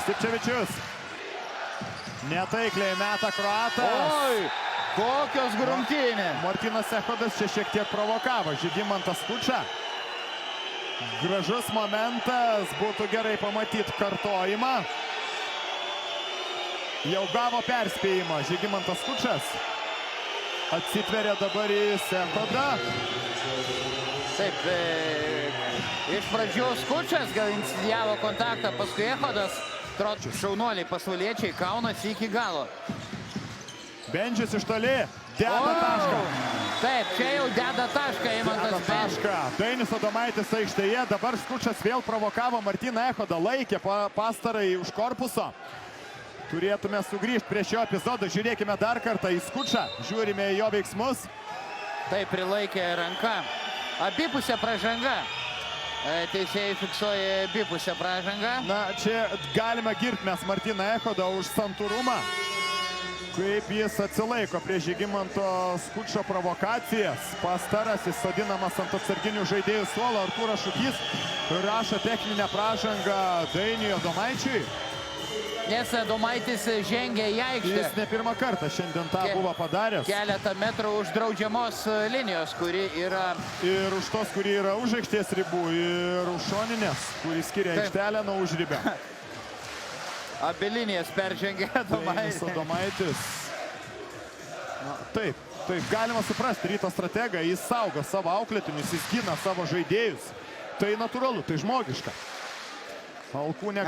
Stipčevičius. Netaikliai meta kroatas. Oi, kokios grumtynės. Martynas Echodas čia šiek tiek provokavo Žygimantas Skučą. Gražus momentas, būtų gerai pamatyti kartojimą. Jau gavo perspėjimą Žygimantas Skučas. Atsitveria dabar į Echodą. Taip, iš pradžių Skučas gal inicijavo kontaktą, paskui Echodas. Šaunuoliai pasauliečiai kaunasi iki galo. Bendžius iš toli, deda tašką. Taip, čia jau deda tašką Eimantas Bendžius. Dainius Adomaitis aikštėje, dabar Skučas vėl provokavo Martyną Echodą, laikė pastarąjį už korpuso. Turėtume sugrįžti prie šio epizodo, žiūrėkime dar kartą į Skučą, žiūrime į jo veiksmus. Taip, prilaikė ranka. Abipusė pražanga. Teisėjai fiksuoja abipusę pražangą. Na, čia galime girti mes Martyną Echodą už santūrumą. Kaip jis atsilaiko prie Žygimanto Skučo provokacijas. Pastarasis sodinamas ant atsarginių žaidėjų suolo. Artūras Šukys rašo techninę pražangą Dainiui Adomaičiui. Nes Adomaitis žengia į aikštę. Jis ne pirmą kartą šiandien tą buvo padaręs. Keletą metrų už draudžiamos linijos, kuri yra... Ir už tos, kuri yra už aikštės ribų, ir už šoninės, kuri skiria aikštelę nuo užribę. Abi linijas peržengia Adomaitis. Adomaitis. Taip, galima suprasti Ryto strategą, jis saugo savo auklėtinius, jis gina savo žaidėjus. Tai natūralu, tai žmogiška. Alkūnė